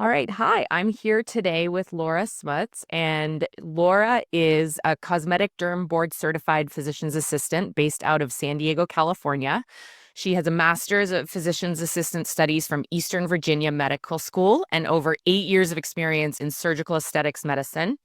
All right. Hi, I'm here today with Laura Smutz, and Laura is a cosmetic derm board certified physician's assistant based out of San Diego, California. She has a master's of physician's assistant studies from Eastern Virginia Medical School and over 8 years of experience in surgical aesthetics medicine.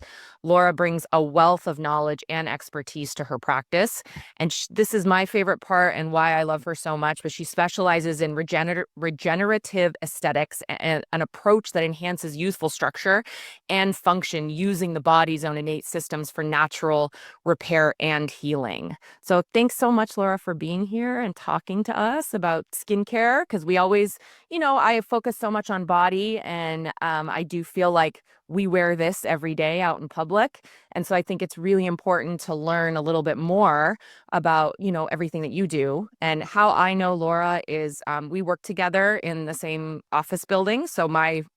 Laura brings a wealth of knowledge and expertise to her practice. And this is my favorite part and why I love her so much, but she specializes in regenerative aesthetics and an approach that enhances youthful structure and function using the body's own innate systems for natural repair and healing. So thanks so much, Laura, for being here and talking to us about skincare, because we always, I focus so much on body, and I do feel like we wear this every day out in public. And so I think it's really important to learn a little bit more about, everything that you do. And how I know Laura is we work together in the same office building. So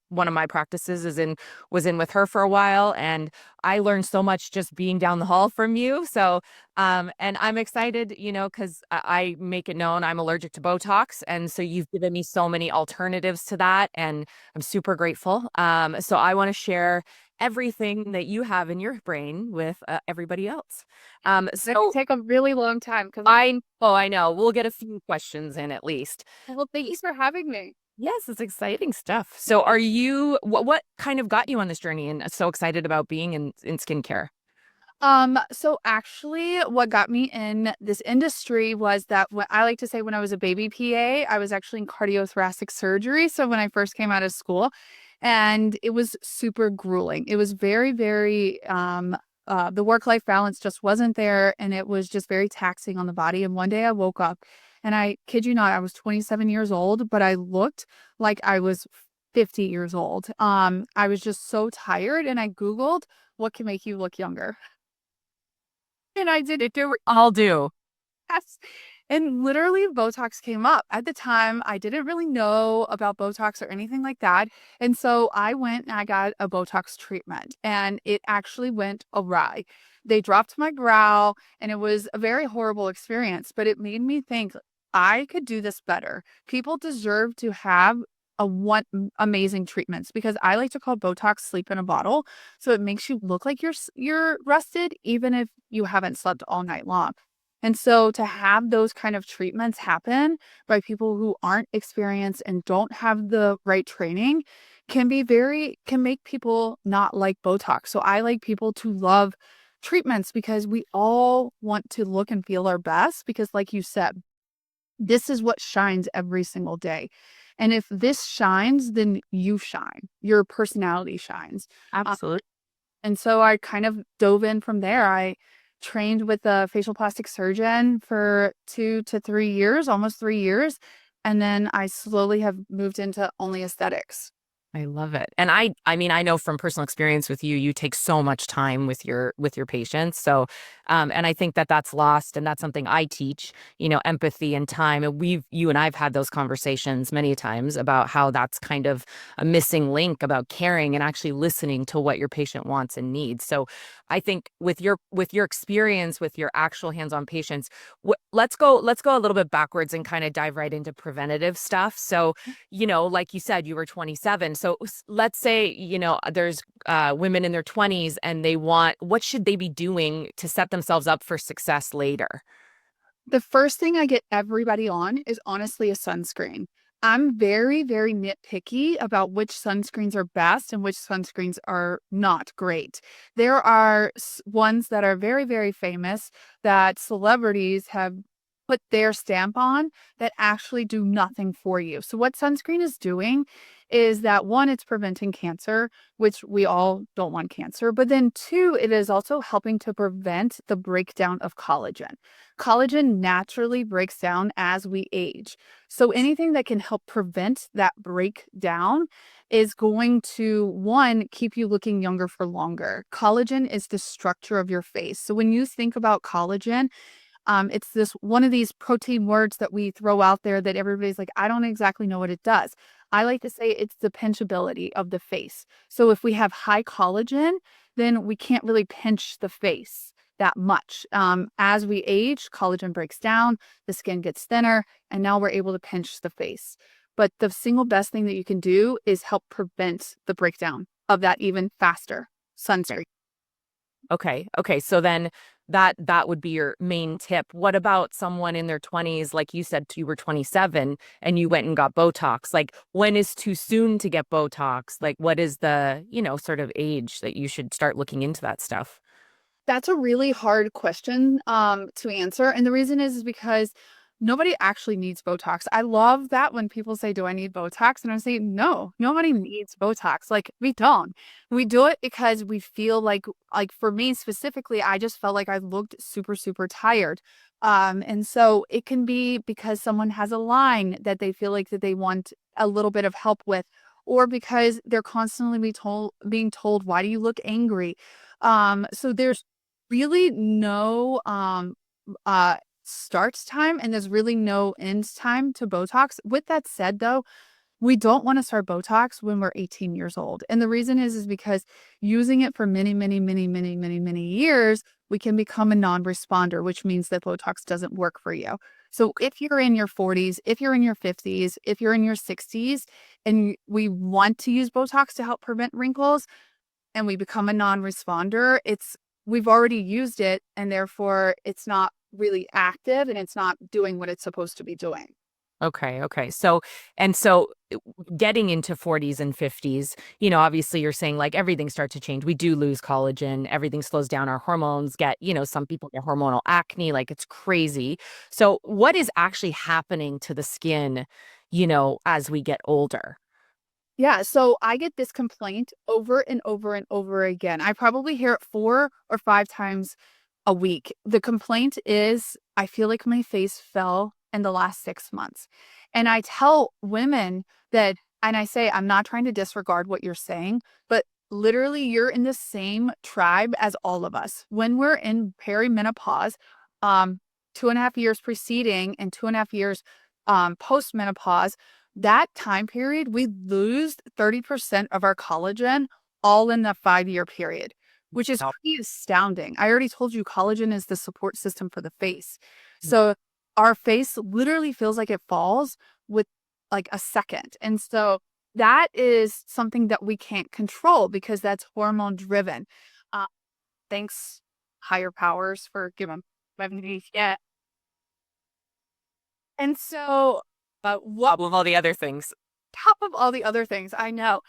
one of my practices was in with her for a while, and I learned so much just being down the hall from you. So and I'm excited, because I make it known I'm allergic to Botox. And so you've given me so many alternatives to that. And I'm super grateful. So I want to share everything that you have in your brain with everybody else. That could So take a really long time because I know we'll get a few questions in at least. well, thanks for having me. Yes, it's exciting stuff. So what kind of got you on this journey and so excited about being in skincare? So actually what got me in this industry was that what I like to say when I was a baby PA, I was actually in cardiothoracic surgery. So when I first came out of school, and it was super grueling. It was very, very the work-life balance just wasn't there, and it was just very taxing on the body. And one day I woke up, and I kid you not, I was 27 years old, but I looked like I was 50 years old. I was just so tired, and I Googled what can make you look younger. And I did it to I'll do. yes. And literally Botox came up. At the time, I didn't really know about Botox or anything like that. And so I went and I got a Botox treatment, and it actually went awry. They dropped my brow, and it was a very horrible experience, but it made me think I could do this better. People deserve to have a one amazing treatments, because I like to call Botox sleep in a bottle. So it makes you look like you're rested even if you haven't slept all night long. And so to have those kind of treatments happen by people who aren't experienced and don't have the right training can make people not like Botox. So I like people to love treatments because we all want to look and feel our best, because like you said, this is what shines every single day. And if this shines, then you shine. Your personality shines. Absolutely. And so I kind of dove in from there. I trained with a facial plastic surgeon for 2 to 3 years, almost 3 years. And then I slowly have moved into only aesthetics. I love it. And I mean, I know from personal experience with you, you take so much time with your patients. So, and I think that that's lost, and that's something I teach, empathy and time. And you and I've had those conversations many times about how that's kind of a missing link about caring and actually listening to what your patient wants and needs. So I think with your experience with your actual hands-on patients, let's go a little bit backwards and kind of dive right into preventative stuff. So like you said, you were 27. So let's say, there's women in their 20s and what should they be doing to set themselves up for success later? The first thing I get everybody on is honestly a sunscreen. I'm very, very nitpicky about which sunscreens are best and which sunscreens are not great. There are ones that are very, very famous that celebrities have put their stamp on that actually do nothing for you. So, what sunscreen is doing is that one, it's preventing cancer, which we all don't want cancer, but then two, it is also helping to prevent the breakdown of collagen. Collagen naturally breaks down as we age. So anything that can help prevent that breakdown is going to, one, keep you looking younger for longer. Collagen is the structure of your face. So when you think about collagen, it's this one of these protein words that we throw out there that everybody's like, I don't exactly know what it does. I like to say it's the pinchability of the face. So if we have high collagen, then we can't really pinch the face that much. As we age, collagen breaks down, the skin gets thinner, and now we're able to pinch the face. But the single best thing that you can do is help prevent the breakdown of that even faster sunscreen. Okay. Okay. So then that would be your main tip. What about someone in their 20s, like you said you were 27 and you went and got Botox? Like when is too soon to get Botox? Like what is the, sort of age that you should start looking into that stuff? That's a really hard question to answer. And the reason is because nobody actually needs Botox. I love that when people say, "Do I need Botox?" And I say, "No, nobody needs Botox. Like we don't. We do it because we feel like for me specifically, I just felt like I looked super, super tired. And so it can be because someone has a line that they feel like that they want a little bit of help with, or because they're constantly being told, why do you look angry? So there's really no start time and there's really no end time to Botox. With that said, though, we don't want to start Botox when we're 18 years old. And the reason is because using it for many, many, many, many, many, many years, we can become a non-responder, which means that Botox doesn't work for you. So if you're in your 40s, if you're in your 50s, if you're in your 60s, and we want to use Botox to help prevent wrinkles, and we become a non-responder, we've already used it and therefore it's not really active and it's not doing what it's supposed to be doing. Okay, okay. So getting into 40s and 50s, obviously you're saying like everything starts to change. We do lose collagen, everything slows down, our hormones get, some people get hormonal acne, like it's crazy. So what is actually happening to the skin, as we get older? Yeah, so I get this complaint over and over and over again. I probably hear it 4 or 5 times a week. The complaint is, I feel like my face fell in the last 6 months. And I tell women that, and I say, I'm not trying to disregard what you're saying, but literally you're in the same tribe as all of us. When we're in perimenopause, 2.5 years preceding and 2.5 years post-menopause, that time period, we lose 30% of our collagen all in the 5-year period, which is Oh, pretty astounding. I already told you collagen is the support system for the face. So our face literally feels like it falls with like a second. And so that is something that we can't control because that's hormone driven. Uh, thanks, higher powers, for giving me. Yeah. And so, what with all the other things. top of all the other things, I know.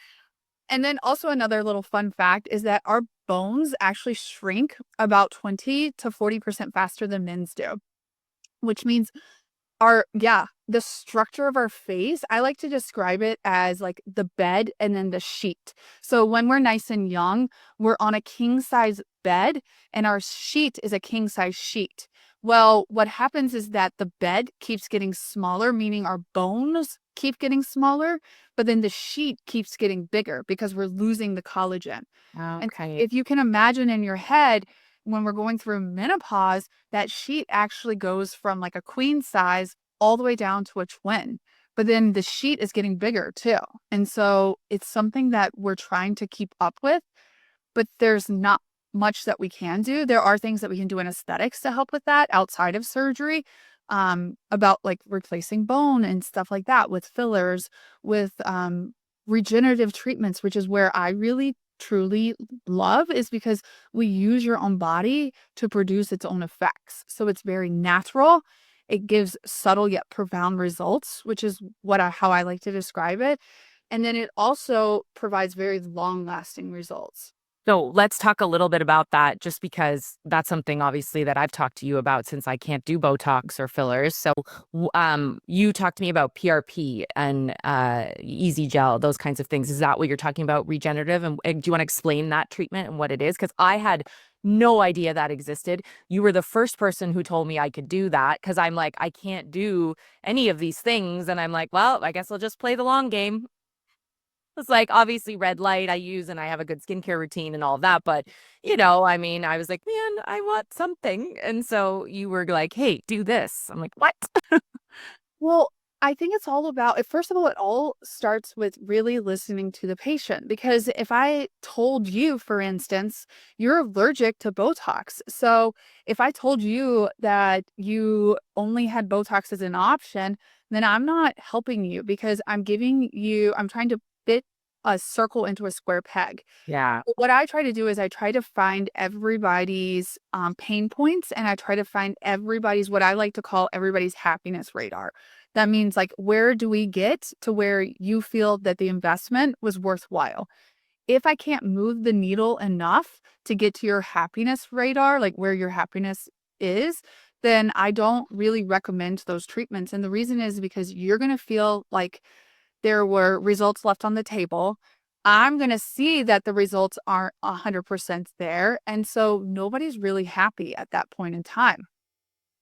And then also another little fun fact is that our bones actually shrink about 20 to 40% faster than men's do, which means the structure of our face, I like to describe it as like the bed and then the sheet. So when we're nice and young, we're on a king size bed and our sheet is a king size sheet. Well, what happens is that the bed keeps getting smaller, meaning our bones keep getting smaller, but then the sheet keeps getting bigger because we're losing the collagen. And Okay. if you can imagine in your head, when we're going through menopause, that sheet actually goes from like a queen size all the way down to a twin. But then the sheet is getting bigger too. And so it's something that we're trying to keep up with, but there's not much that we can do. There are things that we can do in aesthetics to help with that outside of surgery, about like replacing bone and stuff like that with fillers, with regenerative treatments, which is where I really truly love, is because we use your own body to produce its own effects. So it's very natural. It gives subtle yet profound results, which is how I like to describe it. And then it also provides very long lasting results. So let's talk a little bit about that, just because that's something obviously that I've talked to you about since I can't do Botox or fillers. So, you talked to me about PRP and Easy Gel, those kinds of things. Is that what you're talking about, regenerative? And do you want to explain that treatment and what it is? Because I had no idea that existed. You were the first person who told me I could do that because I'm like, I can't do any of these things. And I'm like, well, I guess I'll just play the long game. It's like obviously red light I use and I have a good skincare routine and all of that. But, I mean, I was like, man, I want something. And so you were like, hey, do this. I'm like, what? Well, I think it's all about, first of all, it all starts with really listening to the patient. Because if I told you, for instance, you're allergic to Botox. So if I told you that you only had Botox as an option, then I'm not helping you because I'm trying to fit a circle into a square peg. Yeah. What I try to do is I try to find everybody's pain points, and I try to find everybody's, what I like to call everybody's happiness radar. That means, like, where do we get to where you feel that the investment was worthwhile? If I can't move the needle enough to get to your happiness radar, like where your happiness is, then I don't really recommend those treatments. And the reason is because you're going to feel like there were results left on the table. I'm going to see that the results aren't 100% there. And so nobody's really happy at that point in time.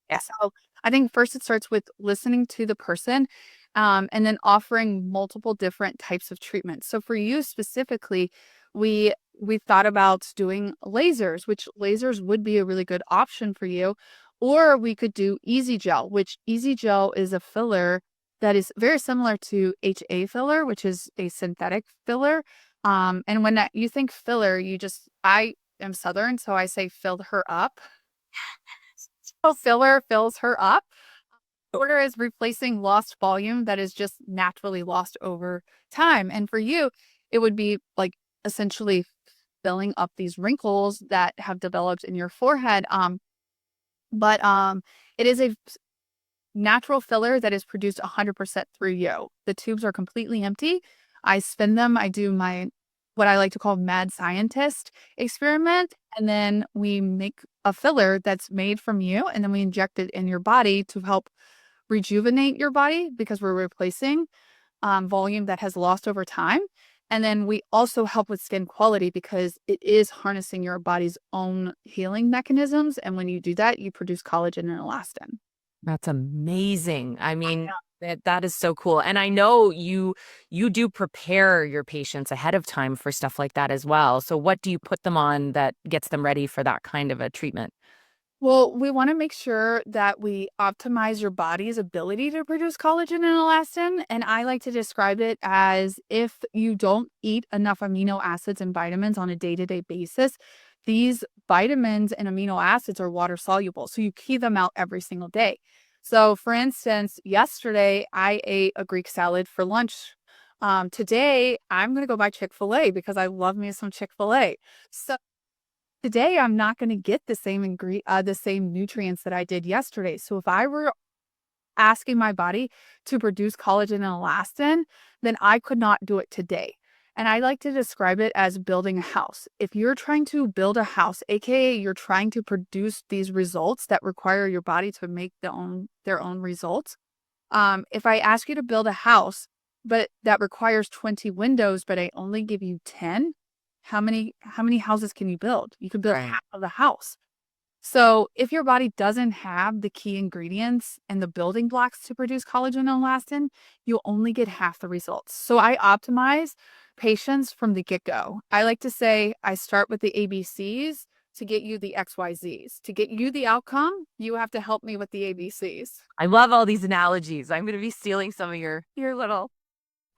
Yeah. So I think first it starts with listening to the person, and then offering multiple different types of treatments. So for you specifically, we we thought about doing lasers, which lasers would be a really good option for you. Or we could do Easy Gel, which Easy Gel is a filler that is very similar to HA filler, which is a synthetic filler. And when you think filler, I am Southern, so I say fill her up. So filler fills her up. Order is replacing lost volume that is just naturally lost over time. And for you, it would be like essentially filling up these wrinkles that have developed in your forehead. But it is a natural filler that is produced 100% through you. The tubes are completely empty. I spin them. I do my what I like to call mad scientist experiment, and then we make a filler that's made from you, and then we inject it in your body to help rejuvenate your body because we're replacing volume that has lost over time. And then we also help with skin quality because it is harnessing your body's own healing mechanisms. And when you do that, you produce collagen and elastin. That's amazing. I mean, that is so cool. And I know you do prepare your patients ahead of time for stuff like that as well. So what do you put them on that gets them ready for that kind of a treatment? Well, we want to make sure that we optimize your body's ability to produce collagen and elastin. And I like to describe it as if you don't eat enough amino acids and vitamins on a day-to-day basis, these vitamins and amino acids are water soluble. So you key them out every single day. So, for instance, yesterday I ate a Greek salad for lunch. Today I'm going to go buy Chick-fil-A because I love me some Chick-fil-A. So today, I'm not gonna get the same nutrients that I did yesterday. So if I were asking my body to produce collagen and elastin, then I could not do it today. And I like to describe it as building a house. If you're trying to build a house, aka you're trying to produce these results that require your body to make their own results. If I ask you to build a house, but that requires 20 windows, but I only give you 10, how many houses can you build? You could build Right. half of the house. So if your body doesn't have the key ingredients and the building blocks to produce collagen and elastin, you'll only get half the results. So I optimize patients from the get-go. I like to say I start with the ABCs to get you the XYZs. To get you the outcome, you have to help me with the ABCs. I love all these analogies. I'm going to be stealing some of your little.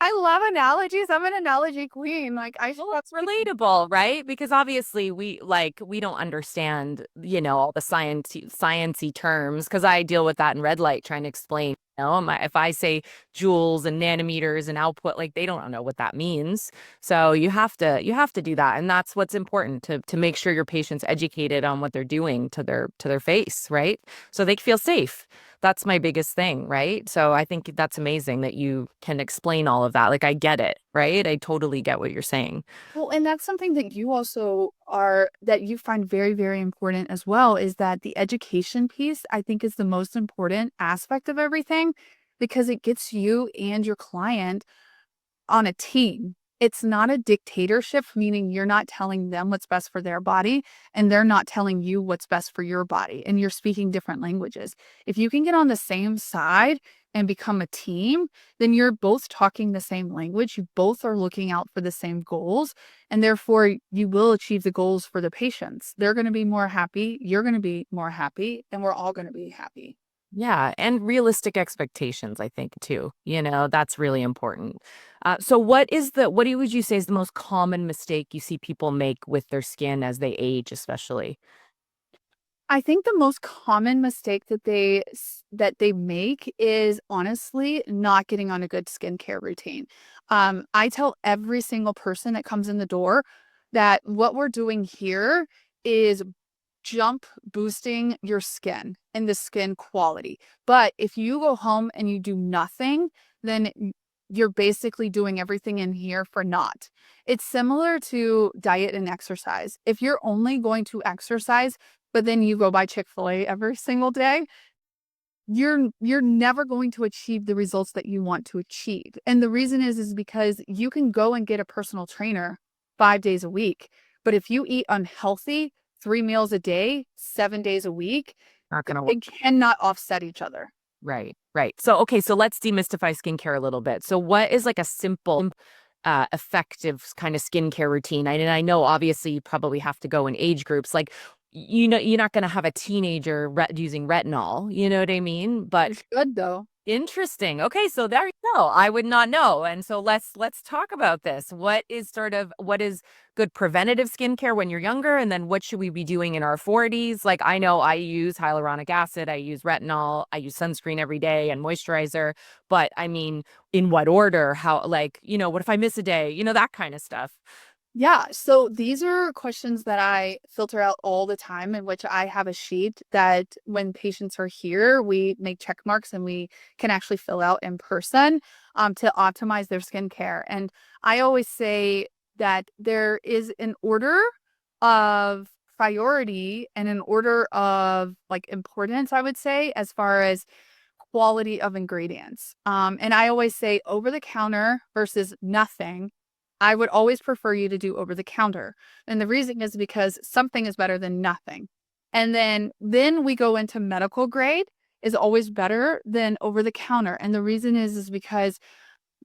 I love analogies. I'm an analogy queen. Like Well, that's relatable, right? Because obviously we don't understand, all the sciencey terms because I deal with that in red light trying to explain, if I say joules and nanometers and output, like they don't know what that means. So you have to do that. And that's what's important to make sure your patient's educated on what they're doing to their face, right? So they feel safe. That's my biggest thing, right? So I think that's amazing that you can explain all of that. Like I get it, right? I totally get what you're saying. Well, and that's something that you find very, very important as well, is that the education piece, I think, is the most important aspect of everything because it gets you and your client on a team. It's not a dictatorship, meaning you're not telling them what's best for their body and they're not telling you what's best for your body, and you're speaking different languages. If you can get on the same side and become a team, then you're both talking the same language. You both are looking out for the same goals, and therefore you will achieve the goals for the patients. They're going to be more happy, you're going to be more happy, and we're all going to be happy. Yeah, and realistic expectations, I think, too. That's really important. So what would you say is the most common mistake you see people make with their skin as they age, especially? I think the most common mistake that they make is honestly not getting on a good skincare routine. I tell every single person that comes in the door that what we're doing here is jump boosting your skin and the skin quality. But if you go home and you do nothing, then you're basically doing everything in here for naught. It's similar to diet and exercise. If you're only going to exercise, but then you go buy Chick-fil-A every single day, you're never going to achieve the results that you want to achieve. And the reason is because you can go and get a personal trainer 5 days a week, but if you eat unhealthy 3 meals a day, 7 days a week, Not gonna work. it cannot offset each other. Right, right. So, okay, so let's demystify skincare a little bit. So, what is like a simple, effective kind of skincare routine? And I know obviously you probably have to go in age groups. Like, you're not going to have a teenager using retinol. You know what I mean? But It's good though. interesting. Okay, so there you go. I would not know. And so let's talk about this. What is good preventative skincare when you're younger, and then what should we be doing in our 40s? Like I know I use hyaluronic acid, I use retinol, I use sunscreen every day and moisturizer, but I mean, in what order? How what if I miss a day? That kind of stuff. Yeah, so these are questions that I filter out all the time, in which I have a sheet that when patients are here, we make check marks and we can actually fill out in person to optimize their skincare. And I always say that there is an order of priority and an order of like importance, I would say, as far as quality of ingredients. And I always say over the counter versus nothing. I would always prefer you to do over the counter. And the reason is because something is better than nothing. And then we go into medical grade is always better than over the counter. And the reason is because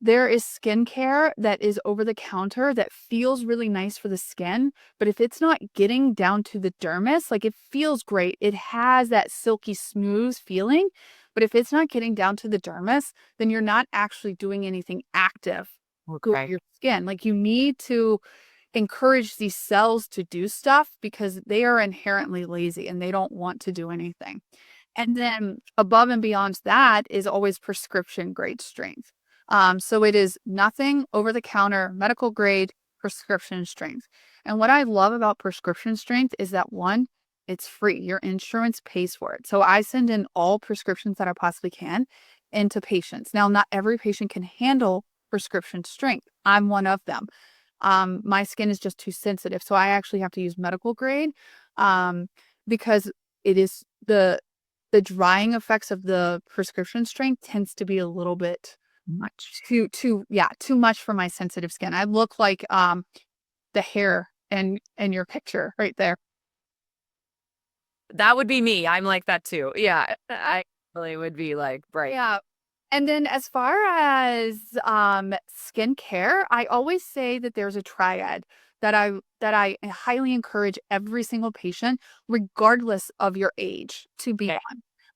there is skincare that is over the counter that feels really nice for the skin, but if it's not getting down to the dermis, like it feels great, it has that silky smooth feeling, but if it's not getting down to the dermis, then you're not actually doing anything active for Okay. your skin. Like you need to encourage these cells to do stuff because they are inherently lazy and they don't want to do anything. And then above and beyond that is always prescription grade strength. So it is nothing over the counter, medical grade, prescription strength. And what I love about prescription strength is that one, it's free. Your insurance pays for it. So I send in all prescriptions that I possibly can into patients. Now, not every patient can handle prescription strength. I'm one of them. My skin is just too sensitive. So I actually have to use medical grade because it is the drying effects of the prescription strength tends to be a little bit Much. too much for my sensitive skin. I look like the hair in your picture right there. That would be me. I'm like that too. Yeah, I really would be like bright. Yeah. And then as far as skincare, I always say that there's a triad that I highly encourage every single patient, regardless of your age, to be Okay.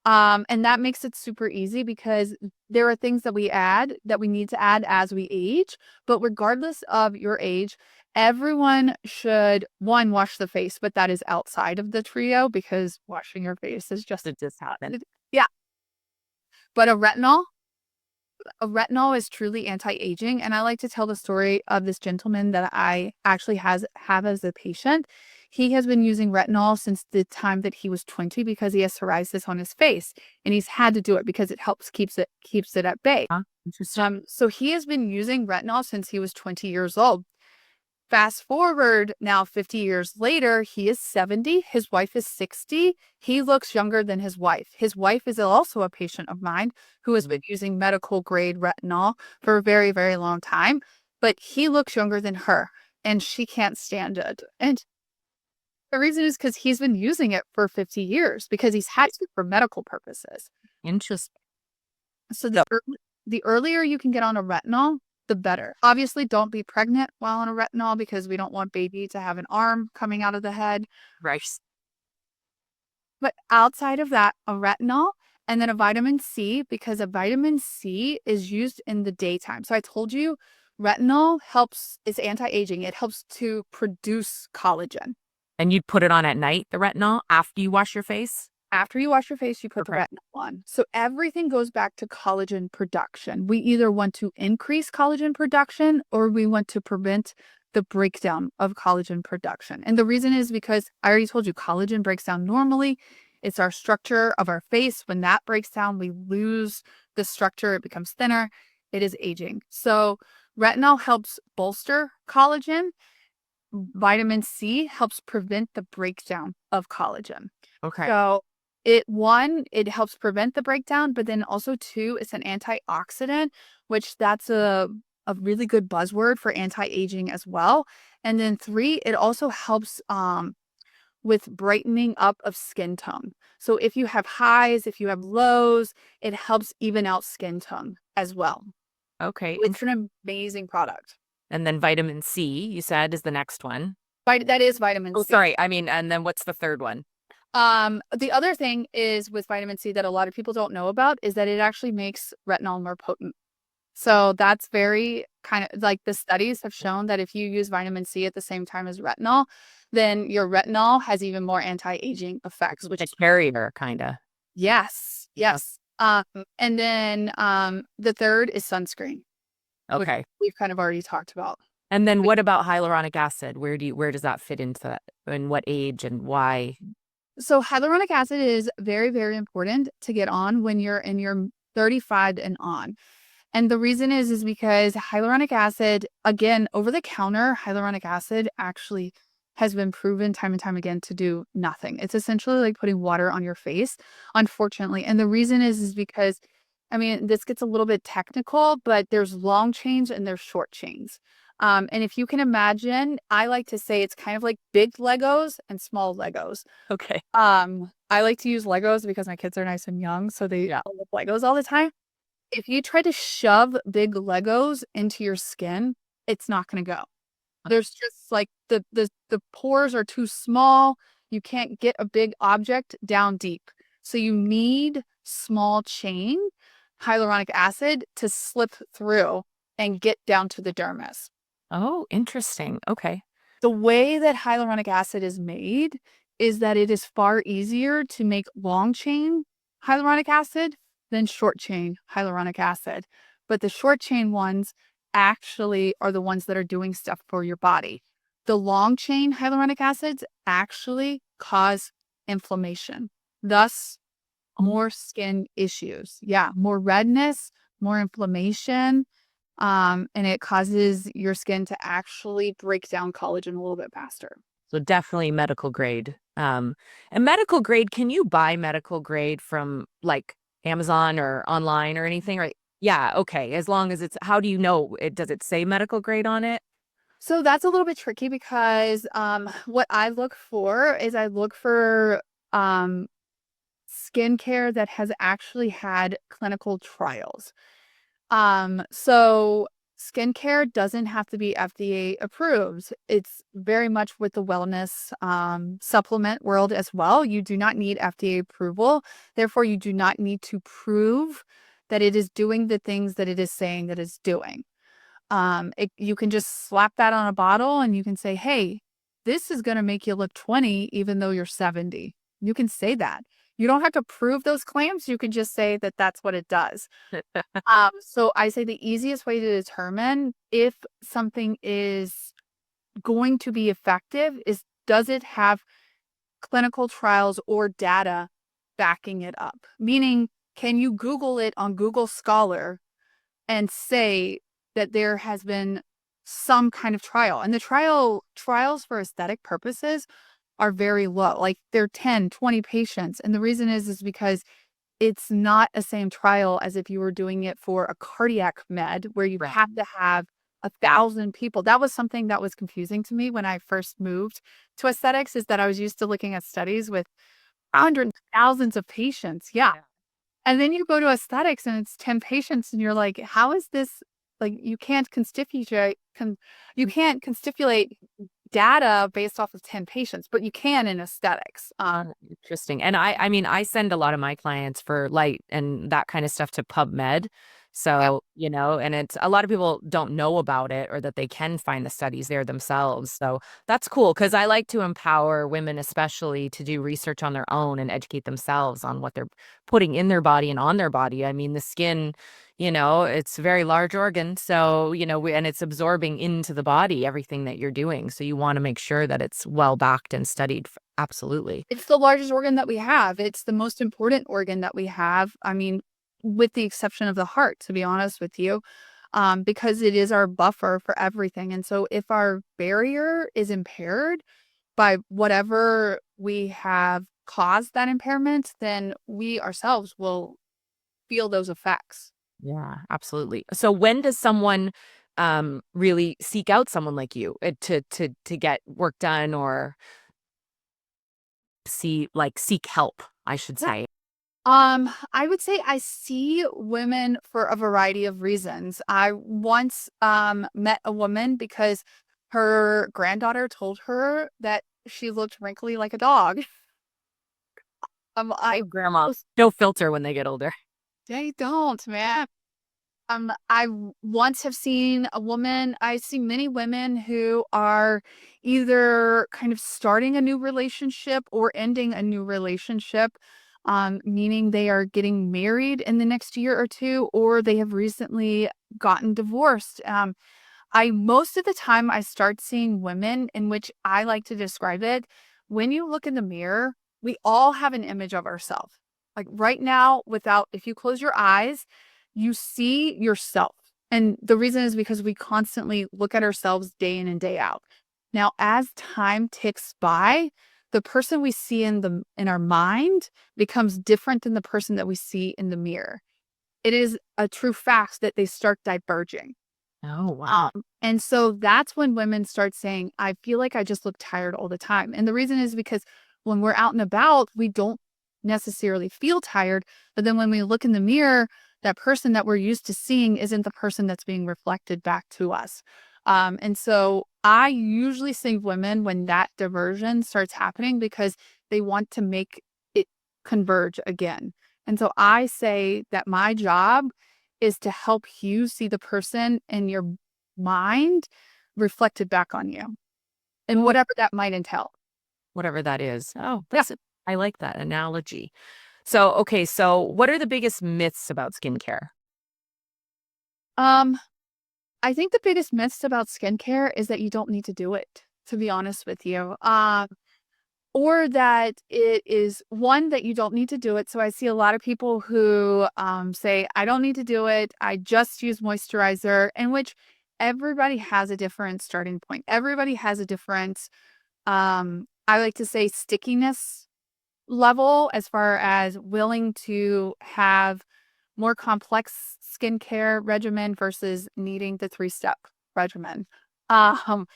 on. And that makes it super easy because there are things that we add that we need to add as we age. But regardless of your age, everyone should one wash the face, but that is outside of the trio because washing your face is just It just happened. yeah. But a retinol is truly anti-aging, and I like to tell the story of this gentleman that I actually have as a patient. He has been using retinol since the time that he was 20 because he has psoriasis on his face, and he's had to do it because it helps keeps it at bay. Huh? Interesting. So he has been using retinol since he was 20 years old. Fast forward now 50 years later, he is 70, his wife is 60. He looks younger than his wife. His wife is also a patient of mine who has been using medical grade retinol for a very, very long time, but he looks younger than her and she can't stand it. And the reason is because he's been using it for 50 years because he's had to for medical purposes. Interesting. So So, the earlier you can get on a retinol, the better. Obviously, don't be pregnant while on a retinol because we don't want baby to have an arm coming out of the head. Bryce. But outside of that, a retinol, and then a vitamin C, because a vitamin C is used in the daytime. So I told you retinol is anti-aging. It helps to produce collagen. And you'd put it on at night, the retinol, after you wash your face? After you wash your face, you put the Okay. retinol on. So everything goes back to collagen production. We either want to increase collagen production or we want to prevent the breakdown of collagen production. And the reason is because I already told you collagen breaks down normally. It's our structure of our face. When that breaks down, we lose the structure. It becomes thinner. It is aging. So retinol helps bolster collagen. Vitamin C helps prevent the breakdown of collagen. Okay. So it helps prevent the breakdown, but then also two, it's an antioxidant, which that's a really good buzzword for anti-aging as well. And then three, it also helps with brightening up of skin tone. So if you have highs, if you have lows, it helps even out skin tone as well. Okay. It's an amazing product. And then vitamin C, you said, is the next one. That is vitamin Oh, C. sorry. I mean, and then what's the third one? The other thing is with vitamin C that a lot of people don't know about is that it actually makes retinol more potent. So that's very kind of like the studies have shown that if you use vitamin C at the same time as retinol, then your retinol has even more anti-aging effects, which The is carrier, kind of. yes, yes. And then the third is sunscreen, which Okay. we've kind of already talked about. And then what about hyaluronic acid? Where does that fit into that? And what age and why? So hyaluronic acid is very, very important to get on when you're in your 35 and on. And the reason is because hyaluronic acid, again, over the counter, hyaluronic acid actually has been proven time and time again to do nothing. It's essentially like putting water on your face, unfortunately. And the reason is because, I mean, this gets a little bit technical, but there's long chains and there's short chains. And if you can imagine, I like to say it's kind of like big Legos and small Legos. Okay. I like to use Legos because my kids are nice and young, so they Yeah. play with Legos all the time. If you try to shove big Legos into your skin, it's not going to go. There's just like the pores are too small. You can't get a big object down deep. So you need small chain hyaluronic acid to slip through and get down to the dermis. Oh, interesting. Okay. The way that hyaluronic acid is made is that it is far easier to make long chain hyaluronic acid than short chain hyaluronic acid. But the short chain ones actually are the ones that are doing stuff for your body. The long chain hyaluronic acids actually cause inflammation, thus, more skin issues. Yeah, more redness, more inflammation. And it causes your skin to actually break down collagen a little bit faster. So definitely medical grade. And medical grade, can you buy medical grade from like Amazon or online or anything? Right? Yeah, okay. As long as how do you know it? Does it say medical grade on it? So that's a little bit tricky because what I look for is I look for skincare that has actually had clinical trials. So skincare doesn't have to be FDA approved. It's very much with the wellness supplement world as well. You do not need FDA approval. Therefore, you do not need to prove that it is doing the things that it is saying that it's doing. You can just slap that on a bottle and you can say, hey, this is going to make you look 20, even though you're 70. You can say that. You don't have to prove those claims. You can just say that that's what it does. So I say the easiest way to determine if something is going to be effective is, does it have clinical trials or data backing it up? Meaning, can you Google it on Google Scholar and say that there has been some kind of trial? And the trials for aesthetic purposes are very low. Like they're 10, 20 patients. And the reason is because it's not a same trial as if you were doing it for a cardiac med where you Right. have to have 1,000 people. That was something that was confusing to me when I first moved to aesthetics, is that I was used to looking at studies with hundreds, thousands of patients. Yeah. Yeah. And then you go to aesthetics and it's 10 patients and you're like, how is this, like, you can't constitute data based off of 10 patients, but you can in aesthetics. Interesting. And I mean, I send a lot of my clients for light and that kind of stuff to PubMed. Yeah. So, and it's a lot of people don't know about it or that they can find the studies there themselves. So that's cool because I like to empower women, especially to do research on their own and educate themselves on what they're putting in their body and on their body. I mean, the skin, it's a very large organ. So, and it's absorbing into the body everything that you're doing. So you want to make sure that it's well backed and studied. Absolutely. It's the largest organ that we have. It's the most important organ that we have. I mean, with the exception of the heart, to be honest with you, because it is our buffer for everything. And so if our barrier is impaired by whatever we have caused that impairment, then we ourselves will feel those effects. Yeah, absolutely. So when does someone really seek out someone like you to get work done or seek help, I should say? I would say I see women for a variety of reasons. I once met a woman because her granddaughter told her that she looked wrinkly like a dog. I Oh, grandma. No filter when they get older. they don't, man. Once have seen a woman. I see many women who are either kind of starting a new relationship or ending a new relationship, meaning they are getting married in the next year or two, or they have recently gotten divorced. I most of the time I start seeing women in which I like to describe it. When you look in the mirror, we all have an image of ourselves. Like right now, without if you close your eyes, you see yourself. And the reason is because we constantly look at ourselves day in and day out. Now, as time ticks by, the person we see in our mind becomes different than the person that we see in the mirror. It is a true fact that they start diverging. Oh, wow. And so that's when women start saying, I feel like I just look tired all the time. And the reason is because when we're out and about, we don't necessarily feel tired. But then when we look in the mirror, that person that we're used to seeing isn't the person that's being reflected back to us. And so I usually see women when that diversion starts happening because they want to make it converge again. And so I say that my job is to help you see the person in your mind reflected back on you and Oh, whatever that might entail. whatever that is. Oh, Yeah. I like that analogy. So, okay, so what are the biggest myths about skincare? Um, I think the biggest myths about skincare is that you don't need to do it, to be honest with you. Or that it is one that you don't need to do it. So I see a lot of people who say, I don't need to do it. I just use moisturizer, in which everybody has a different starting point. Everybody has a different, I like to say, stickiness level as far as willing to have more complex skincare regimen versus needing the 3-step regimen. Um,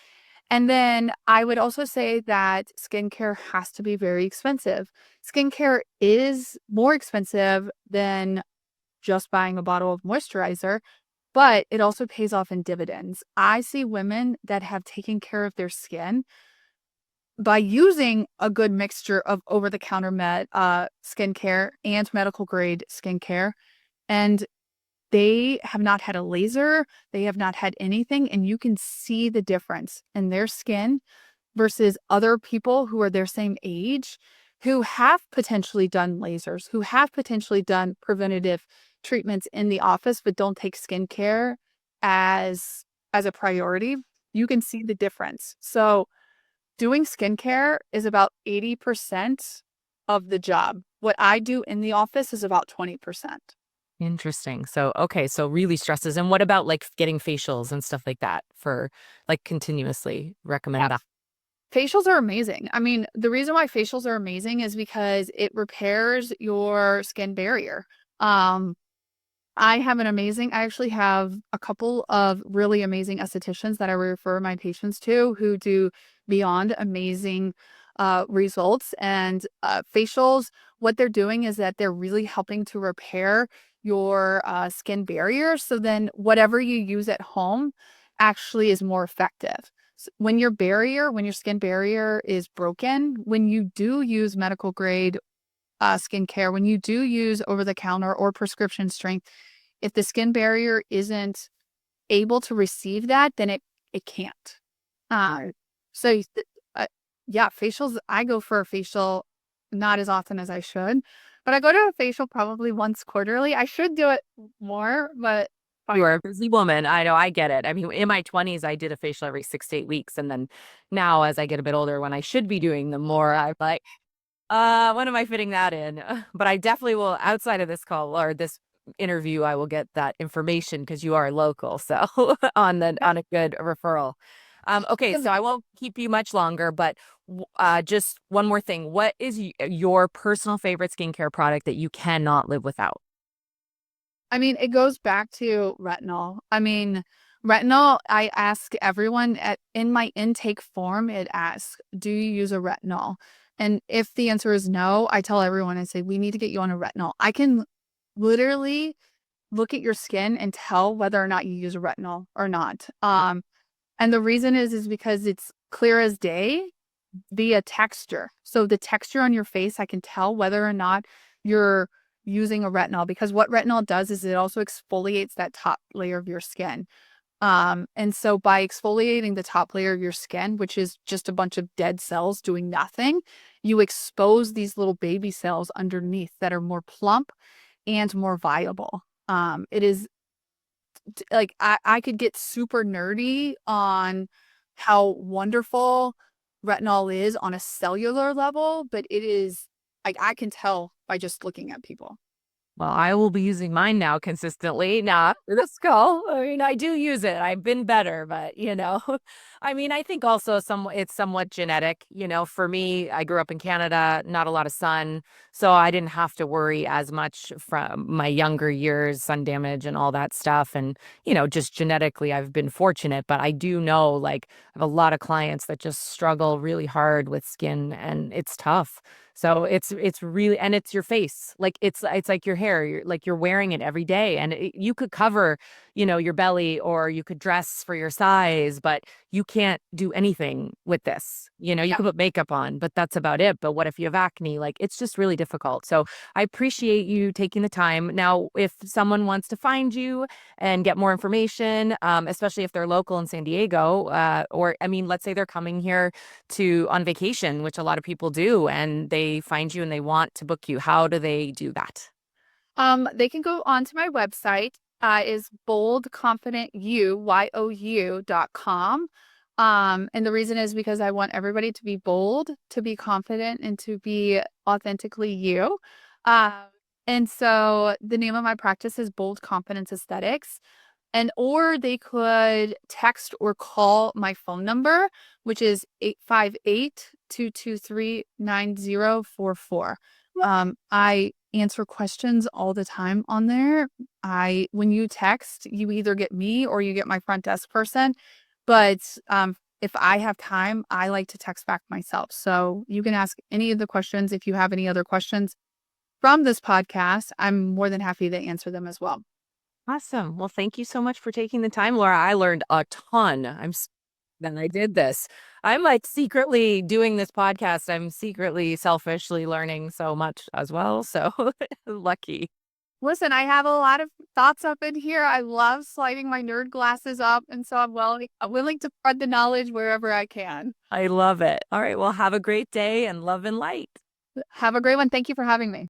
and then I would also say that skincare has to be very expensive. Skincare is more expensive than just buying a bottle of moisturizer, but it also pays off in dividends. I see women that have taken care of their skin by using a good mixture of over-the-counter skincare and medical grade skincare, and they have not had a laser, they have not had anything, and you can see the difference in their skin versus other people who are their same age who have potentially done lasers, who have potentially done preventative treatments in the office, but don't take skincare as as a priority. You can see the difference. So doing skincare is about 80% of the job. What I do in the office is about 20%. Interesting. So, okay, so really stresses. And what about like getting facials and stuff like that for like continuously Yeah. recommend that? Facials are amazing. I mean, the reason why facials are amazing is because it repairs your skin barrier. Um, I actually have a couple of really amazing estheticians that I refer my patients to who do beyond amazing results. And facials, what they're doing is that they're really helping to repair your skin barrier. So then whatever you use at home actually is more effective. When your skin barrier is broken, when you do use medical grade skincare, when you do use over the counter or prescription strength, if the skin barrier isn't able to receive that, then it can't. Uh, so uh, yeah, facials. I go for a facial not as often as I should, but I go to a facial probably once quarterly. I should do it more, but You are a busy woman. I know, I get it. I mean, in my 20s, I did a facial every 6 to 8 weeks. And then now, as I get a bit older, when I should be doing them more, I'm like, when am I fitting that in? But I definitely will, outside of this call or this interview, I will get that information because you are local. So on a good referral. Okay, so I won't keep you much longer, but just one more thing. What is your personal favorite skincare product that you cannot live without? I mean, it goes back to retinol. I mean, retinol, I ask everyone in my intake form, it asks, do you use a retinol? And if the answer is no, I tell everyone, I say, we need to get you on a retinol. I can literally look at your skin and tell whether or not you use a retinol or not. And the reason is because it's clear as day via texture. So the texture on your face, I can tell whether or not you're using a retinol, because what retinol does is it also exfoliates that top layer of your skin. And so by exfoliating the top layer of your skin, which is just a bunch of dead cells doing nothing, you expose these little baby cells underneath that are more plump and more viable. It is like I could get super nerdy on how wonderful retinol is on a cellular level, but it is like I can tell by just looking at people. Well, I will be using mine now consistently. Not for the skull. I mean, I do use it. I've been better, but I mean, I think also it's somewhat genetic. For me, I grew up in Canada, not a lot of sun, so I didn't have to worry as much from my younger years, sun damage and all that stuff. And, just genetically, I've been fortunate, but I do know like I have a lot of clients that just struggle really hard with skin and it's tough. So it's really, and it's your face. Like it's like your hair. You're wearing it every day, and you could cover, your belly, or you could dress for your size, but you can't do anything with this. You Yeah. could put makeup on, but that's about it. But what if you have acne? Like it's just really difficult. So I appreciate you taking the time. Now, if someone wants to find you and get more information, especially if they're local in San Diego, or I mean, let's say they're coming here on vacation, which a lot of people do, and they find you and they want to book you. How do they do that? They can go onto my website, is boldconfidentyou.com. And the reason is because I want everybody to be bold, to be confident, and to be authentically you. Um, and so the name of my practice is Bold Confidence Aesthetics. Or they could text or call my phone number, which is 858-223-9044. I answer questions all the time on there. When you text, you either get me or you get my front desk person. But if I have time, I like to text back myself. So you can ask any of the questions. If you have any other questions from this podcast, I'm more than happy to answer them as well. Awesome. Well, thank you so much for taking the time, Laura. I learned a ton. Then I did this. I'm like secretly doing this podcast. I'm secretly selfishly learning so much as well. So lucky. Listen, I have a lot of thoughts up in here. I love sliding my nerd glasses up, and so I'm willing to spread the knowledge wherever I can. I love it. All right. Well, have a great day and love and light. Have a great one. Thank you for having me.